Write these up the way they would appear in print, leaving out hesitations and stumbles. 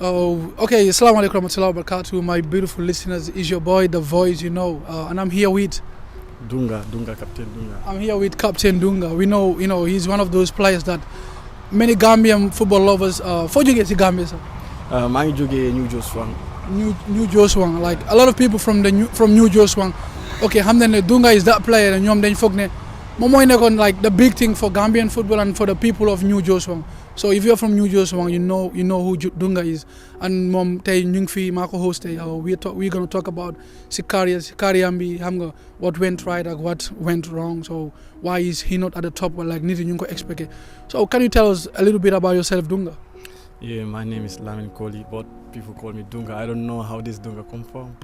Oh, okay. Assalamu alaikum warahmatullahi wabarakatuh. My beautiful listeners, is your boy, The Voice, and I'm here with Captain Dunga. I'm here with Captain Dunga. We know, he's one of those players that many Gambian football lovers. For you guys, Gambia, sir. maa ngi jógee New Joswang. New Joswang. Like a lot of people from New Joswang. Okay, Hamden Dunga is that player, and ñoom dañ foog ne moom mooy nekkoon like the big thing for Gambian football and for the people of New Joswang. So if you're from New Joswang, you know who Dunga is. And mom tey ñu ngi fi maa ko host tey we're gonna talk about si carrière bi xam nga what went right and what went wrong. So why is he not at the top? Well, like nit yi ñu ngi ko expecté. So can you tell us a little bit about yourself, Dunga? Yeah, my name is Lamin Colley, but people call me Dunga. I don't know how this Dunga come from.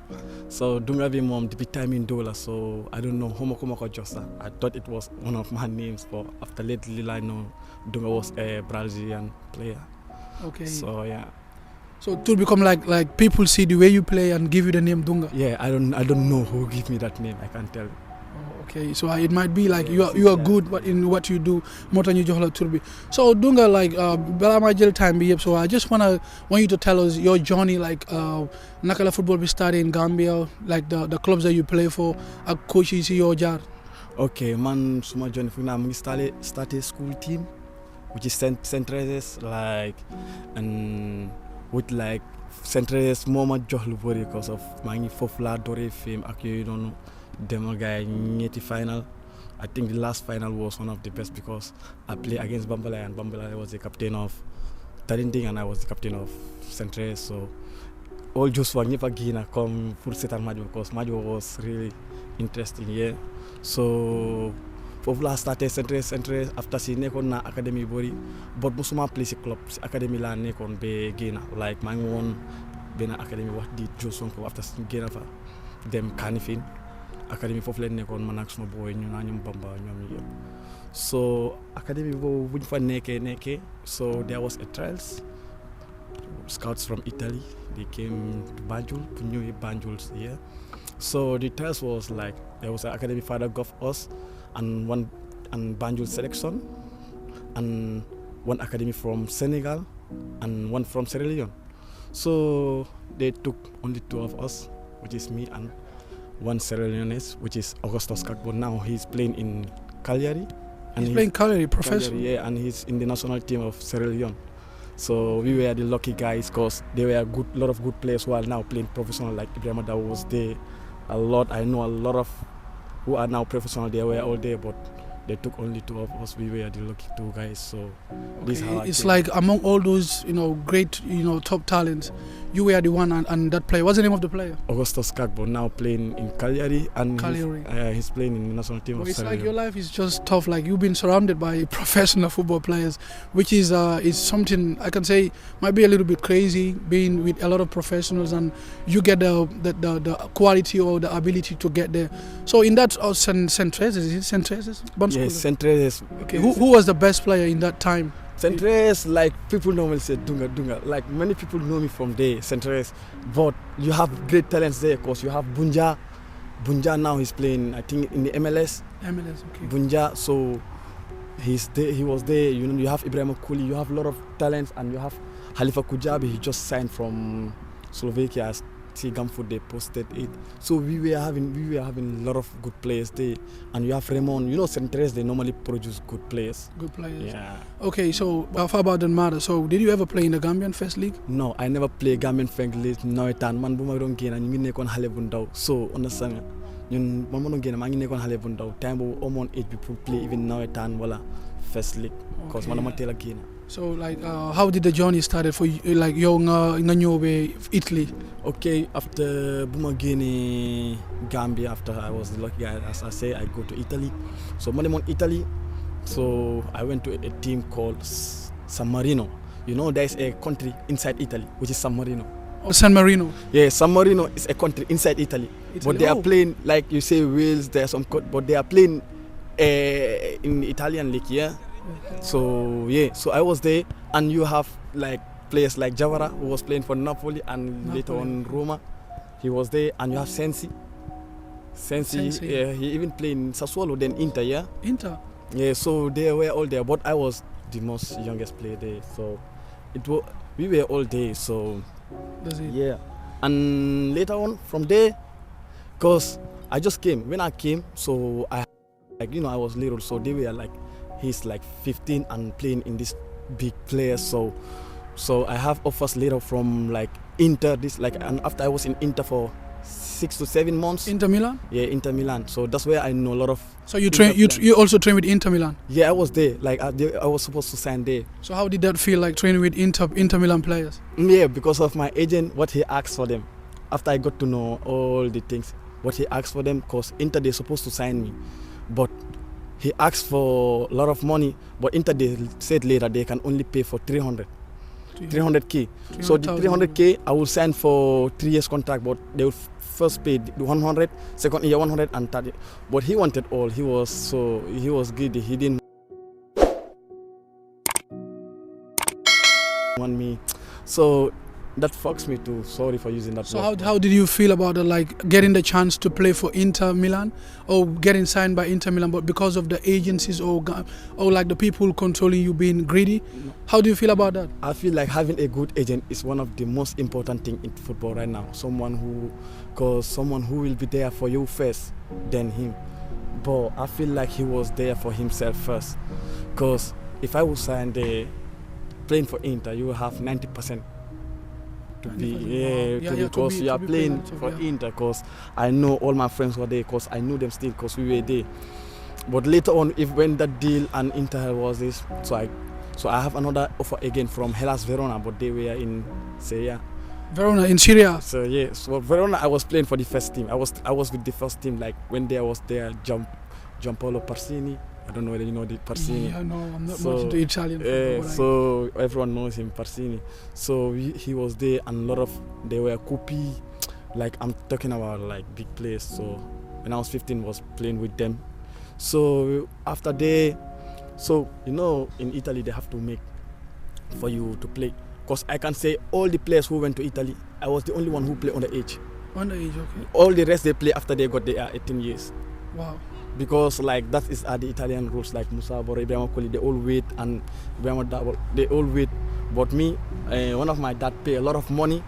So Dunga be mom the time in dollar, so I don't know how much just. I thought it was one of my names, but after lately I know Dunga was a Brazilian player. Okay. So yeah. So to become like people see the way you play and give you the name Dunga. Yeah, I don't know who give me that name. I can't tell. Okay, so it might be like you are good in what you do more than you jox la tur bi. So Dunga, like balaa maa jël time bi yëpp, so I just want you to tell us your journey, like naka la football bi started in Gambia, like the clubs that you play for ak coach yi si yoo jaar. Okay, man, suma journey fu naa mu ngi started school team, which is St. Teresa's, like, and with like St. Teresa's moo ma jox lu bëri because of maa ngi foofu laa dooree fame ak yooyu noonu. Demo guy ñetti final. I think the last final was one of the best because I played against Bambala and Bambala was the captain of Tarinding and I was the captain of Centre. So all just were never gonna come for certain match because match was really interesting. Yeah. So for last started Centre after seeing nekon na academy body, but musuma play club academy la nekon be gina like my one bena academy what did Johnson after gina fa them Canifin. Academy foofu leen nekkoon man ak suma boy ñu naa ñoom Bamba ñoom ñi yëpp so academy boobu buñ fa nekkee so there was a trials scouts from Italy they came to Banjul pour ñëwee Banjul here so the trials was like there was an academy father of us and Banjul selection and one academy from Senegal and one from Sierra Leone so they took only two of us which is me and one Sierra Leone's, which is Augustus Kakbo. Now he's playing in Cagliari. And he's playing Cagliari, professional. Yeah, and he's in the national team of Sierra Leone. So we were the lucky guys because there were a lot of good players who are now playing professional, like Ibrahim that was there. I know a lot of who are now professional. They were all there, but they took only two of us. We were the lucky two guys. So this is how it's like among all those, great, top talents, you were the one and that player. What's the name of the player? Augustus Kakbo, now playing in Cagliari and he's playing in the national team of It's Sierra like Leone. your life is just tough. Like you've been surrounded by professional football players, which is something I can say might be a little bit crazy being with a lot of professionals and you get the quality or the ability to get there. So in that St. Teresa's, is it St. Teresa's? Yes, St. Teresa's. Okay, who was the best player in that time? St. Teresa's, like people normally say Dunga. Like many people know me from there, St. Teresa's. But you have great talents there because you have Bunja. Bunja now he's playing, I think, in the MLS. MLS, okay. Bunja, so he's there. He was there. You have Ibrahim Colley. You have a lot of talents, and you have Halifa Kujabi. He just signed from Slovakia. Gamfoot, they posted it. So we were having a lot of good players there. And you have Raymond, St. Teresa's, they normally produce good players. Good players. Yeah. Okay, so how about the matter? So did you ever play in the Gambian First League? No, I never play Gambian First League. No, man, buma don't gain and you nekon hale bundaw. So understand? Yun man don't gain, man nekon hale bundaw. Time bo omon 8 people play even now etan wala First League. Cause man don't tell again. So like how did the journey started for you, like yo nga ñëw Italy? Okay, after Bumagini Gambia, after I was the lucky guy, as I say, I go to Italy. So when I'm on Italy, so I went to a team called San Marino. There's a country inside Italy, which is San Marino. Oh, San Marino. Yeah, San Marino is a country inside Italy. But they are playing, like you say, Wales, there's some, but they are playing in Italian league, yeah? So yeah, so I was there, and you have like players like Javara who was playing for Napoli and later on Roma. He was there, and you have Sensi. Yeah, he even played in Sassuolo, then Inter, yeah? Inter? Yeah, so they were all there, but I was the most youngest player there. So it was we were all day. So That's it. yeah, and later on from there, cause I just came. When I came, so I I was little, so they were like, he's like 15 and playing in this big players. So I have offers later from like Inter. And after I was in Inter for 6 to 7 months. Inter Milan. Yeah, Inter Milan. So that's where I know a lot of. So you train. You also train with Inter Milan. Yeah, I was there. Like I was supposed to sign there. So how did that feel, like training with Inter Milan players? Yeah, because of my agent, what he asked for them. After I got to know all the things, what he asked for them, cause Inter they're supposed to sign me, but he asked for a lot of money. But Inter they said later they can only pay for 300k. So the 300k I will sign for 3 years contract, but they will first pay 100, second year 130. But he wanted all. He was greedy. He didn't want me. So that fucks me too. Sorry for using that So word. how did you feel about it, like getting the chance to play for Inter Milan or getting signed by Inter Milan, but because of the agencies or like the people controlling you being greedy? How do you feel about that? I feel like having a good agent is one of the most important things in football right now. Someone who will be there for you first, then him. But I feel like he was there for himself first. Because if I was signed there, playing for Inter, you will have 90%. Because you are playing for Inter. Because I know all my friends were there. Because I knew them still. Because we were there. But later on, when that deal and Inter was this, so I have another offer again from Hellas Verona, but they were in Syria. Verona in Syria. So yeah, so Verona I was playing for the first team. I was with the first team. Like when I was there, Giampaolo Parsini. I don't know whether you know the Parsini. Yeah, no, I'm not much into Italian football. So everyone knows him, Parsini. So he was there, and they were Cupi. Like I'm talking about like big players. So when I was 15, was playing with them. So after in Italy they have to make for you to play. Because I can say all the players who went to Italy, I was the only one who played underage. Underage, okay. All the rest they play after they got their 18 years. Wow. Because like that is the Italian rules, like Musa Bora, Ibrahim Colley, they all wait, and Ibrahim Dabol, they all wait. But me, one of my dad pay a lot of money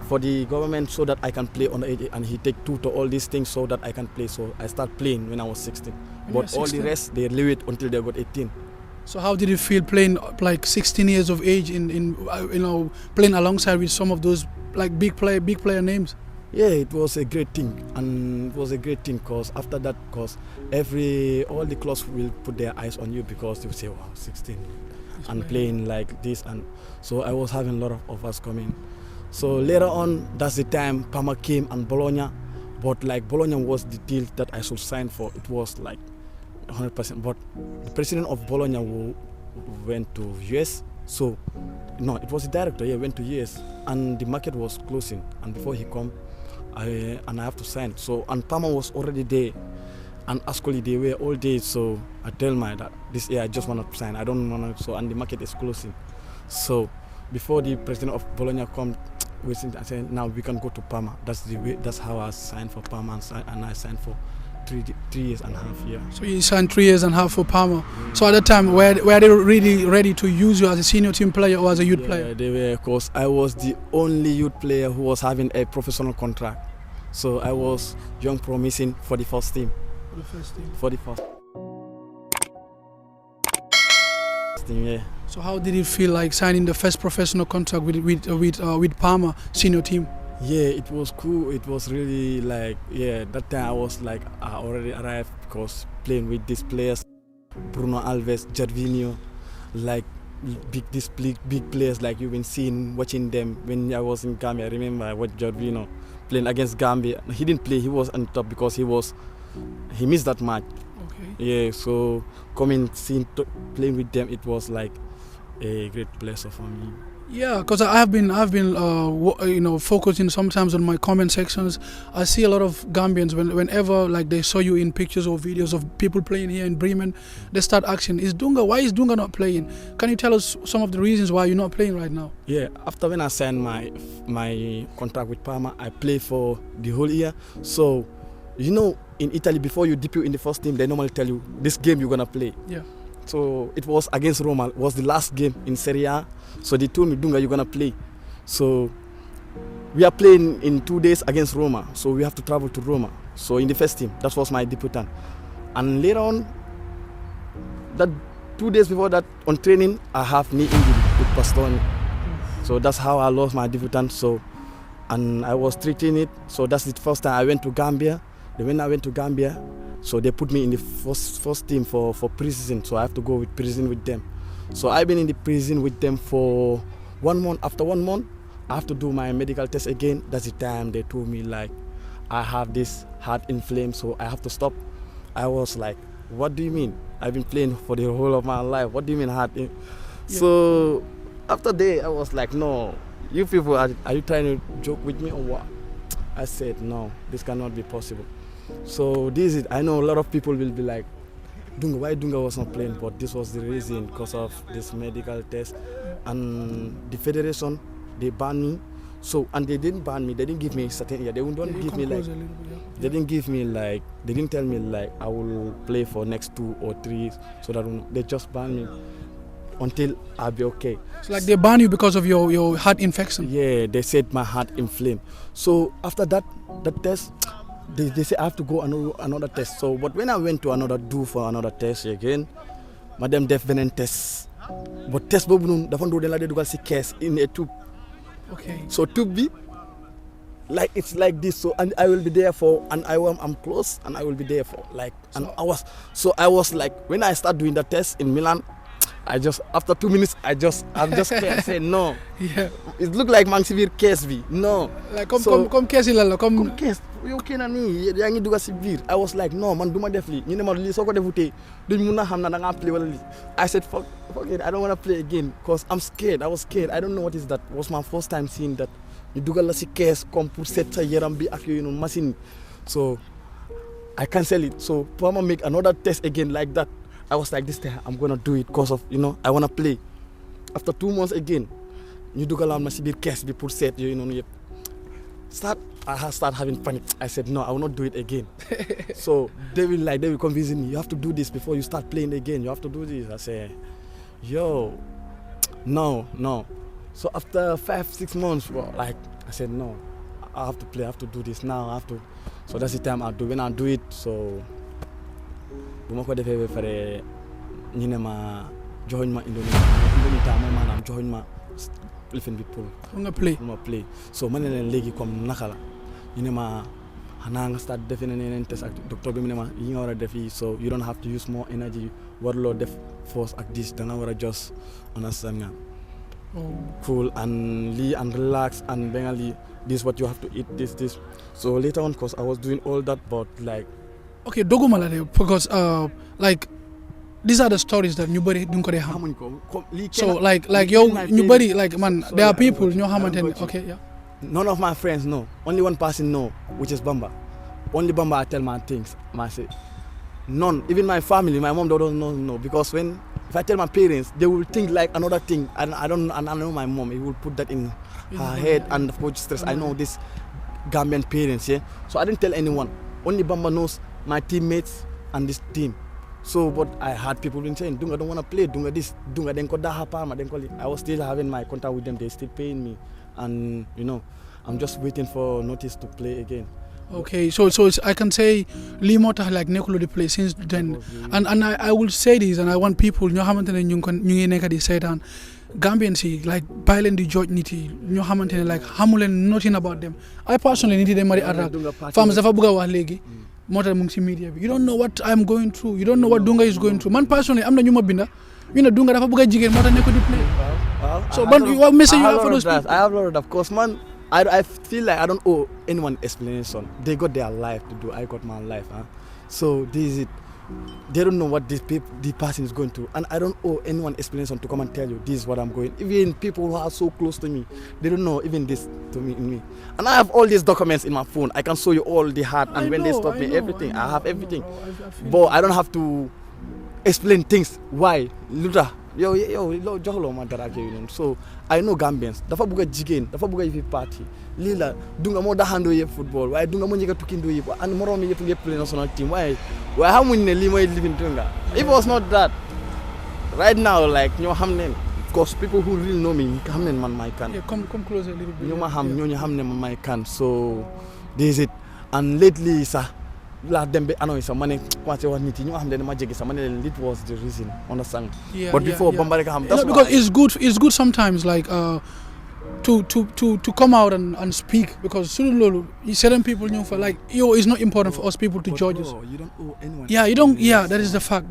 for the government so that I can play underage, and he take to all these things so that I can play. So I start playing when I was 16. But all the rest they leave it until they got 18. So how did you feel playing like 16 years of age in playing alongside with some of those like big player names? Yeah, it was a great thing, and it was a great thing because after that, all the clubs will put their eyes on you because they will say, "Wow, 16 and playing like this," and so I was having a lot of offers coming. So later on, that's the time Parma came and Bologna, but like Bologna was the deal that I should sign for. It was like 100%, but the president of Bologna went to US. So no, it was the director. Yeah, went to US, and the market was closing, and before he come. I have to sign. So and Parma was already there, and Ascoli they were all day. So I tell my dad this year I just want to sign. I don't want to. So and the market is closing. So before the president of Bologna come, I said now we can go to Parma. That's the way. That's how I signed for Parma, and I signed for 3 years and a half. Yeah. So you signed 3 years and a half for Parma. So at that time, were they really ready to use you as a senior team player or as a youth player? Yeah, they were. Cause I was the only youth player who was having a professional contract. So I was young, promising for the first team. For the first team. For the first team, yeah. So how did it feel like signing the first professional contract with Parma senior team? Yeah, it was cool. It was really like, yeah, that time I was like, I already arrived because playing with these players, Bruno Alves, Gervinho, like big players like you've been seeing, watching them. When I was in Gambia, I remember I watched Gervinho playing against Gambia. He didn't play, he was on top because he missed that match. Okay. Yeah, so playing with them, it was like a great pleasure for me. Yeah, because I've been focusing sometimes on my comment sections. I see a lot of Gambians whenever like they saw you in pictures or videos of people playing here in Bremen, they start asking, why is Dunga not playing? Can you tell us some of the reasons why you're not playing right now? Yeah, after when I signed my contract with Parma, I play for the whole year. So, in Italy, before you debut in the first team, they normally tell you this game you're gonna play. Yeah. So it was against Roma. It was the last game in Serie A. So they told me, Dunga, you're gonna play. So we are playing in 2 days against Roma. So we have to travel to Roma. So in the first team, that was my debutant. And later on, that 2 days before that, on training, I have knee injury with Pastoni. So that's how I lost my debutant. So, and I was treating it. So that's the first time I went to Gambia. Then when I went to Gambia, so they put me in the first team for pre-season. So I have to go with pre-season with them. So I've been in the pre-season with them for 1 month. After 1 month, I have to do my medical test again. That's the time they told me like, I have this heart inflamed, so I have to stop. I was like, what do you mean? I've been playing for the whole of my life. What do you mean heart? Yeah. So after that, I was like, no, you people, are you trying to joke with me or what? I said, no, this cannot be possible. So this is, I know a lot of people will be like, Dunga, why Dunga was not playing? But this was the reason, because of this medical test. And the federation, they banned me. So, and they didn't ban me, they didn't give me certain, they don't give me like, they didn't give me like, they didn't tell me like, I will play for next 2 or 3, so that they just ban me until I'll be okay. So like they ban you because of your heart infection? Yeah, they said my heart inflamed. So after that test, they say I have to go another test. So, but when I went to another test again, madam def benen test. But test bobu nun dafa ndo den la de dugal ci case in a tube. Okay. So to be like it's like this. So and I will be there for, and I'm close, and I will be there for like an hour. So I was like, when I start doing the test in Milan, I just after 2 minutes I'm just clear. I say no. Yeah. It looked like man severe case bi. No. Like comme case la comme case. You can ni yaa ngi duga ci biir. I was like no man duma def li. Ñu ne ma li soko defute duñ mëna xam na da nga play wala li. I said fuck it, I don't want to play again because I'm scared. I was scared. I don't know what is that. It was my first time seeing that. You dugal la ci case comme pour set sa yaram bi ak yoyu non machine. So I cancel it. So Parma make another test again like that. I was like, this time I'm gonna do it because of, I wanna play. After 2 months again, you do my civil case before set, I start having panic. I said, no, I will not do it again. So they will convince me, you have to do this before you start playing again. You have to do this. I say, yo, no. So after 5-6 months, I said, no, I have to play. I have to do this now. I have to. So that's the time I do. When I do it, so. bu ma ko defee ba pare ñu ne ma joxoñ ma Indonesia mooy maanaam joxoñ ma lifin bi pour nga play so ma ne leen léegi comme naka la ñu ne ma xanaa nga start defee na yeneen test ak docteur bi mu ne ma yi nga war a def yi so you don't have to use more energy warloo def force ak this da nga war a just understand nga cool and lii and relax and ba nga lii this what you have to eat this so later on cause I was doing all that but like okay doguma la de because like these are the stories that ñu bëri duñ ko dee xam so like yow ñu bëri like man there are people ñoo xamante ne okay yeah none of my friends know only one person know which is Bamba only Bamba I tell my things I say none even my family my mom don't know because when if I tell my parents they will think like another thing and I know my mom he will put that in her head and of course stress I know this Gambian parents yeah so I didn't tell anyone only Bamba knows my teammates and this team. So, but I had people been saying, Dunga don't want to play, Dunga this, Dunga then got that Parma, then call it. I was still having my contact with them, they still paying me. And, I'm just waiting for notice to play again. Okay, so I can say Limota like Nekulu de play since then. And I will say this and I want people, ñoo xamante ne ñu ngi nekk di seetaan Gambians yi like bàyyi leen di judge nit yi ñoo xamante ne like xamu leen nothing about them. I personally nit yi dañ ma di attaque. Femmes dafa bëgg a wax léegi. moo tax mu ngi ci media bi you don't know what I'm going through you don't know what Dunga is going through man personally am na ñu ma binda ñu ne Dunga dafa bëgg a jigéen moo tax ne ko di play so what message you have for those people? I have a lot of that of course man I feel like I don't owe anyone explanation they got their life to do I got my life so this is it they don't know what the person is going through and I don't owe anyone explanation to come and tell you this is what I'm going even people who are so close to me they don't know even this to me and I have all these documents in my phone I can show you all the heart and when they stop me everything I have everything but I don't have to explain things why luta yo joxlo ma dara ak yooyu so I know Gambians dafa bëgg a jigéen dafa bëgg a yëfi party lii la Dunga moo daxandoo yëpp football waaye Dunga moo njëkk a tukkindoo yëpp and moroom yëpp play national team waaye xamuñ ne lii mooy living Dunga it was not that right now, like ñoo xam ne, because people who really know me, xam ne man may kan. Yeah, come closer a little bit. ñoo ma xam ñooñu xam ne man may kan. So this is it. And lately sax laa dem ba annoy sax ma ne commencé wax nit yi ñoo xam ne ma jege sax ma ne leen it was the reason, understand. But before Bamba rek xam. That's because it's good sometimes like to come out and speak, because certain people knew for like it's not important for us people to judge us. You don't owe anyone. Yeah, you don't. Yeah, that is the fact.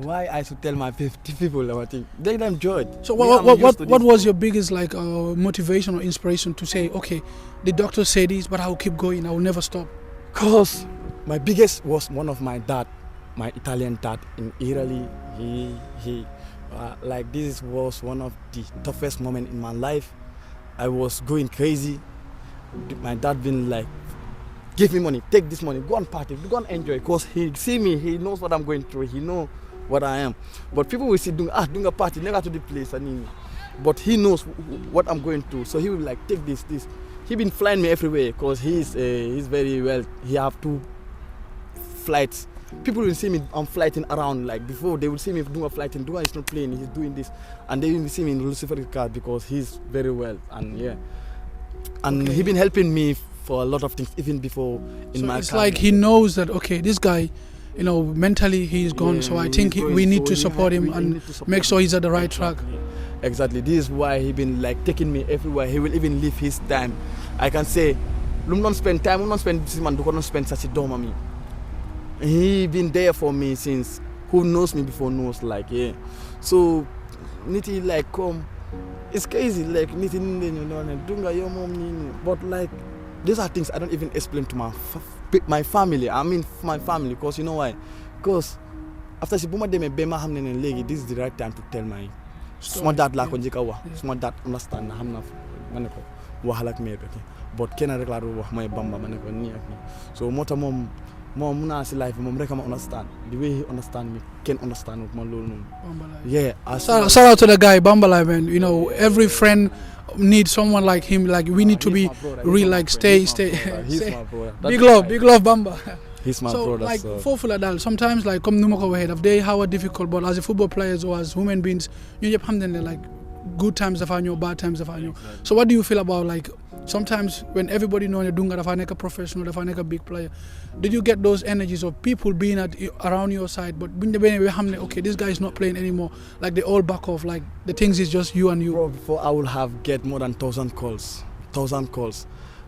Why I should tell my 50 people about it? They don't judge. So what was your biggest like motivation or inspiration to say, okay, the doctor said this, but I will keep going. I will never stop. Cause my biggest was one of my dad, my Italian dad in Italy. He like this was one of the toughest moments in my life. I was going crazy. My dad been like, give me money, take this money, go and party, go and enjoy. Cause he see me, he knows what I'm going through, he know what I am. But people will see doing a party, never to the place, but he knows what I'm going through. So he will like take this. He been flying me everywhere, cause he's very well. He have 2 flights. People will see me on flighting around, like before they will see me doing a flight and he's not playing, he's doing this, and they will see me in Lucifer's car because he's very well, and he been helping me for a lot of things even before in my it's car. like he knows that okay, this guy, mentally he's gone, so I think we need to support him and make sure he's at the right track. Exactly. This is why he been like taking me everywhere. He will even leave his time. I can say, don't spend time, don't spend this man, don't spend such a dome on me. He been there for me since who knows me before knows, like, yeah. So niti like come, it's crazy, like niti dunga your mom, but like these are things I don't even explain to my family. I mean my family, because you know why? Because after si buma deme bema hamne ne legi, this is the right time to tell my small dad la ko njika wax, small dad understand na hamna maneko wax lak me beti, but kenn rek la do wax moy Bamba maneko ni ak ni. So mota mom muna si life mom rek ma understand the way he understand me can understand with my lolu. Yeah, shout out to the guy Bambala, man. Every friend needs someone like him. Like we need to be real, like stay. He's my brother. Big love Bamba. He's my brother. Like for that, sometimes like come numako ahead of day how difficult, but as a football players or as human beings, you like good times of you, bad times of you. So what do you feel about like sometimes when everybody knows you're doing a professional, a big player, did you get those energies of people being around your side, but okay, this guy is not playing anymore, like they all back off, like the things is just you and you? Bro, before I will have get more than 1,000 calls,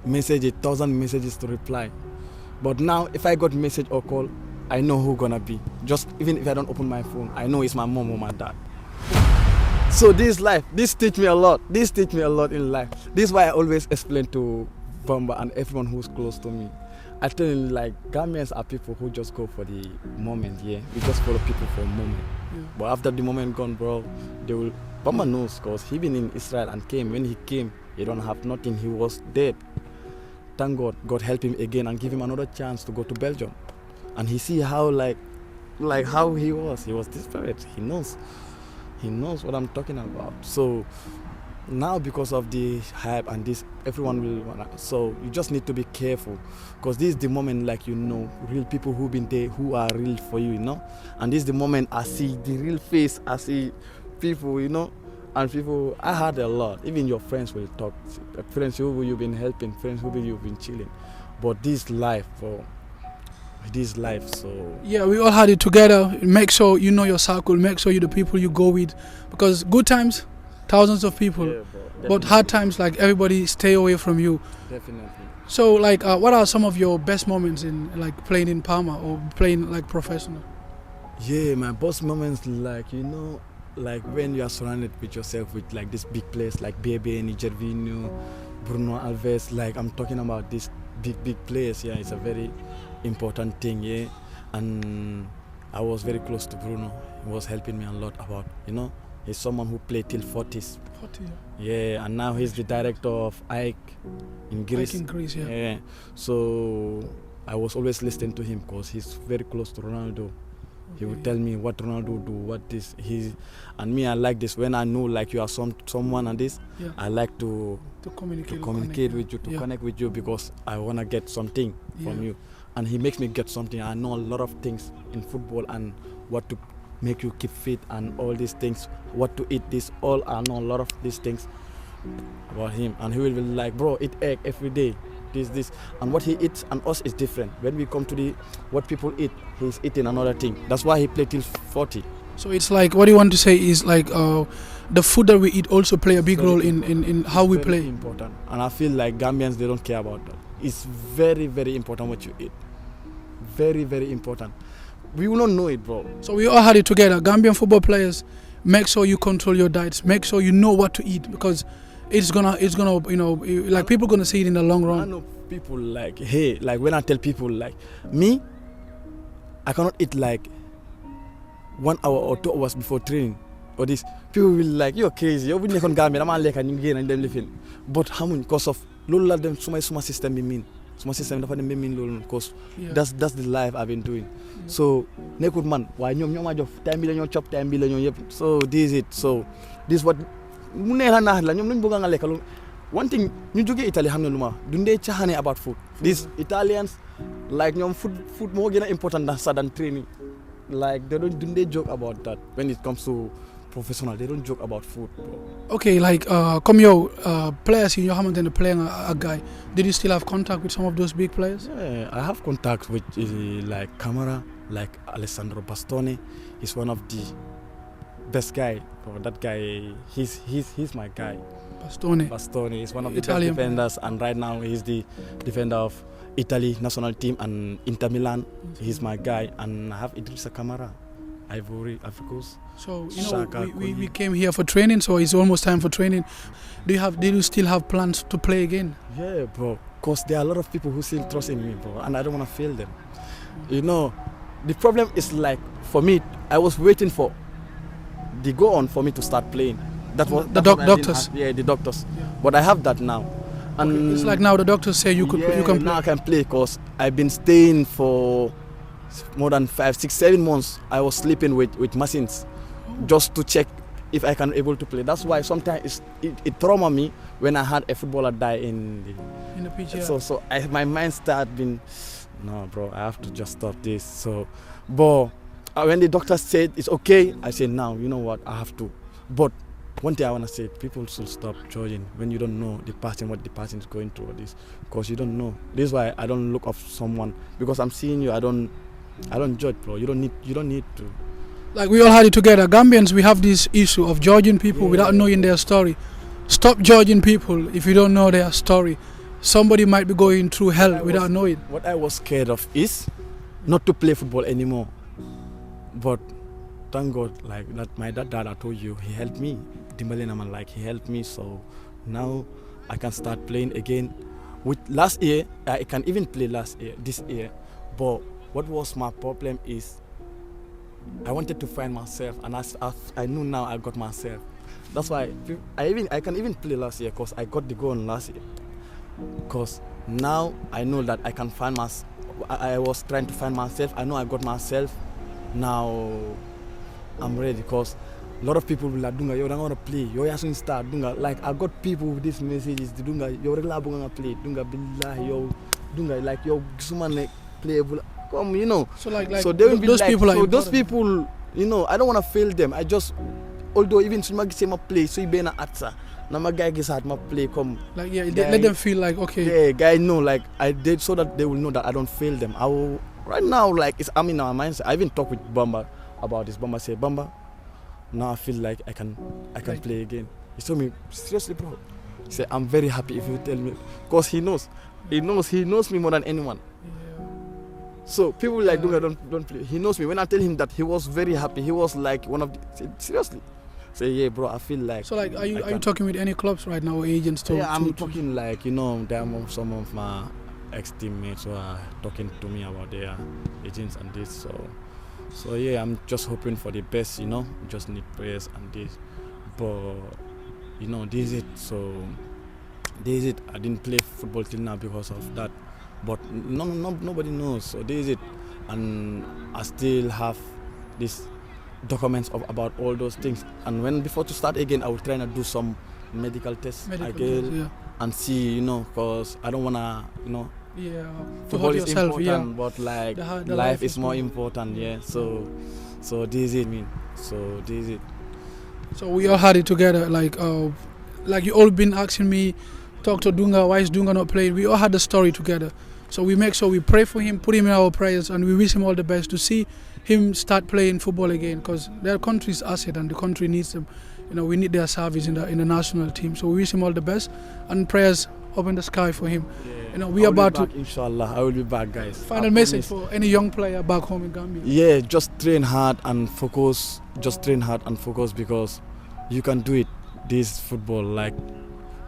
messages, 1,000 messages to reply. But now if I got message or call, I know who gonna be. Just even if I don't open my phone, I know it's my mom or my dad. So this teach me a lot. This teach me a lot in life. This is why I always explain to Bamba and everyone who's close to me. I tell him like Gambians are people who just go for the moment, yeah. We just follow people for a moment. Yeah. But after the moment gone, bro, Bamba knows, because he been in Israel and came. When he came, he don't have nothing. He was dead. Thank God, God help him again and give him another chance to go to Belgium. And he see how like how he was desperate. He knows what I'm talking about. So now because of the hype and this, everyone will wanna, so you just need to be careful, because this is the moment, like, real people who've been there, who are real for you, and this is the moment I see the real face, I see people, and people, I heard a lot, even your friends will talk, friends who you've been helping, friends who you've been chilling, but this life, so yeah, we all had it together. Make sure you know your circle, make sure you the people you go with, because good times, thousands of people, yeah, bro, but hard times, like everybody stay away from you. Definitely. So like what are some of your best moments in like playing in Parma or playing like professional? Yeah, my best moments, like like when you are surrounded with yourself with like this big players like Bebe, Nigervinho, Bruno Alves, like I'm talking about these big players. Yeah, it's a very important thing, yeah. And I was very close to Bruno. He was helping me a lot about, he's someone who played till 40s. 40, yeah, and now he's the director of Ike in Greece. Ike in Greece, yeah. Yeah. So I was always listening to him because he's very close to Ronaldo. Okay. He would tell me what Ronaldo do, what this and me. I like this when I know like you are someone and this. Yeah. I like to communicate with you, to connect with you, because I wanna get something from you. And he makes me get something. I know a lot of things in football and what to make you keep fit and all these things, what to eat, this all I know a lot of these things about him, and he will be like, bro, eat egg every day, this, and what he eats and us is different. When we come to the what people eat, he's eating another thing. That's why he played till 40. So it's like what you want to say is like the food that we eat also play a big role in how we Very play. important, and I feel like Gambians, they don't care about that. It's very, very important what you eat. Very, very important. We will not know it, bro. So we all had it together. Gambian football players, make sure you control your diets. Make sure you know what to eat, because it's gonna like people gonna see it in the long I run. know people like, hey, like when I tell people like me, I cannot eat like 1 hour or 2 hours before training or this. People will like, you're crazy. You're not Gambia. I'm like and them living. But how much because of lolo them suma system be mean. Suma system dafa dem mean lolo because that's the life I've been doing. So nekut man why ñom jof time bi lañu chop time bi lañu yep. So this is it. So this what mu neexa nax la ñom luñ bëgg nga lekal. One thing ñu joggé Italy xamna luma dundé chaxane about food. These Italians like ñom food mo gëna important than training. Like they joke about that when it comes to professional. They don't joke about food, bro. Okay, like come yo players in your Hamilton playing a guy. Did you still have contact with some of those big players? Yeah, I have contact with like Camara, like Alessandro Bastoni. He's one of the best guy. Bro, that guy, he's my guy. Bastoni is one of the Italian best defenders, and right now he's the defender of Italy national team and Inter Milan. He's my guy, and I have Idrissa Camara, Ivory, of course. So Shaka, we came here for training, so it's almost time for training. Did you still have plans to play again? Yeah, bro. Cause there are a lot of people who still trust in me, bro, and I don't want to fail them. You know, the problem is like for me, I was waiting for the go on for me to start playing. That was the doctors. Yeah, the doctors. Yeah. But I have that now. And okay. It's like now the doctors say you can play. Now I can play because I've been staying for more than 5, 6, 7 months. I was sleeping with machines just to check if I can able to play. That's why sometimes it trauma me when I had a footballer die in the pitch. Yeah. So my mind started being, no, bro, I have to just stop this. So, but when the doctor said it's okay, I said, now, you know what, I have to. But one thing I want to say, people should stop judging when you don't know what the person is going through, this, because you don't know. This is why I don't look up someone, because I'm seeing you. I don't judge, bro. You don't need to. Like we all had it together. Gambians, we have this issue of judging people without knowing their story. Stop judging people if you don't know their story. Somebody might be going through hell without knowing. What I was scared of is not to play football anymore. But thank God, like that, my dad I told you, he helped me. Dimbalinaman, like he helped me, so now I can start playing again. With last year, I can even play this year. But what was my problem is I wanted to find myself, and I knew now I got myself. That's why I can even play last year because I got the goal last year. Because now I know that I can find myself. I was trying to find myself. I know I got myself. Now I'm ready because a lot of people will like, Dunga, you don't want to play. You have to start. Dunga, like I got people with these messages. Dunga, you regular bunga play. Dunga, billah, yo, Dunga, like yo, someone like play. Come, you know. So like so they will be those like, people. So those people, you know, I don't want to fail them. I just, although even so much say my play, so you be na atsa. Now my guy gets at my play. Come. Like yeah, let them feel like okay. Yeah, guy know like I did so that they will know that I don't fail them. I will right now like I'm in our minds. I even talk with Bamba about this. Bamba say, Bamba, now I feel like I can play again. He told me, seriously, bro. He said, I'm very happy if you tell me, because he knows me more than anyone. Yeah. So people like Dunga don't play. He knows me. When I tell him that, he was very happy. He was like one of the, seriously. Say, yeah, bro, I feel like. So like, are you talking with any clubs right now or agents? I'm talking like, you know, some of my ex-teammates who are talking to me about their agents and this. So yeah, I'm just hoping for the best, you know. Just need prayers and this. But you know, this is it. So this is it. I didn't play football till now because of that. But nobody knows. So this is it. And I still have these documents about all those things. And before to start again, I will try to do some medical tests again and see, you know, because I don't wanna, you know. Yeah, football is important, but like life is more important. Yeah, so So this is it. So this is it. So we all had it together. Like you all been asking me, talk to Dunga. Why is Dunga not playing? We all had the story together. So we make sure we pray for him, put him in our prayers, and we wish him all the best to see him start playing football again. Because their country's asset and the country needs them. We need their service in the national team. So we wish him all the best and prayers up in the sky for him. We are about to. Inshallah, I will be back, guys. Final message for any young player back home in Gambia. Yeah, just train hard and focus. Just train hard and focus because you can do it. This football, like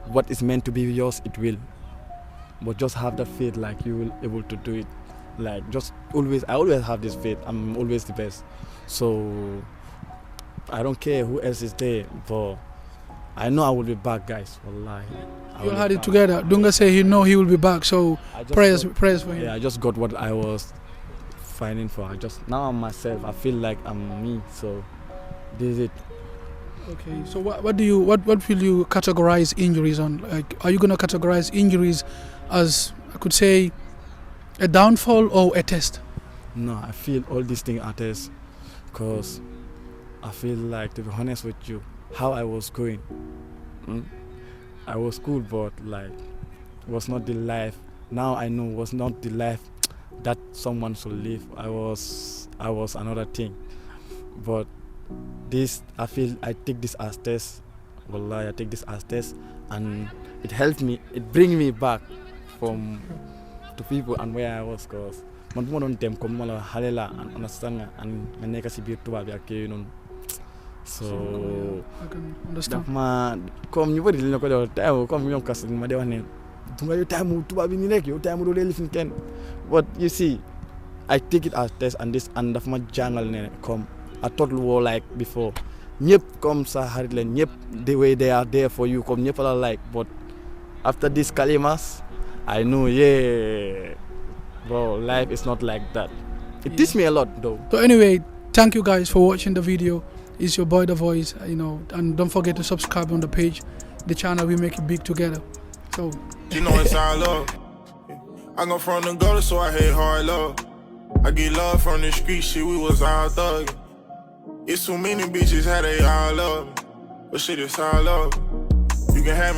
what is meant to be yours, it will. But just have that faith, like you will able to do it. Like I always have this faith. I'm always the best. So I don't care who else is there, but I know I will be back, guys. Wallahi. You all had it together. Dunga say he will be back. So prayers for him. Yeah, I just got what I was fighting for. Now I'm myself. I feel like I'm me. So this is it. Okay, so what will you categorize injuries on? Like, are you gonna categorize injuries as, I could say, a downfall or a test? No, I feel all these things are tests, cause I feel like, to be honest with you, how I was going, I was cool, but like was not the life. Now I know was not the life that someone should live. I was another thing, but this, I feel I take this as test. Wallahi, I take this as test, and it helped me. It brings me back to people and where I was, cause man bu ma doon dem comme ma la xale la and understand nga and nga nekk si biir tubaab bi ak yooyu noonu. So I can understand. Comme ñu bëri li ñu ko doon time comme ñoom kas ma de wax ne Dunga yow time tubaab bi nii rek yow time doo dee lifin kenn, but you see I take it as test and daf ma jàngal ne comme I thought were like before. Ñëpp comme sa xarit leen ñëpp the way they are there for you comme ñëpp la like, but after these kalimas I know, yeah, bro, life is not like that. It teaches me a lot though. So anyway, thank you guys for watching the video. It's your boy The Voice, and don't forget to subscribe on the page, the channel. We make it big together. So it's all love. I go from the gutter, so I hate hard love. I get love from the street, shit, we was all thugging. It's too many bitches, how they all love me. But shit, it's all love. You can have me.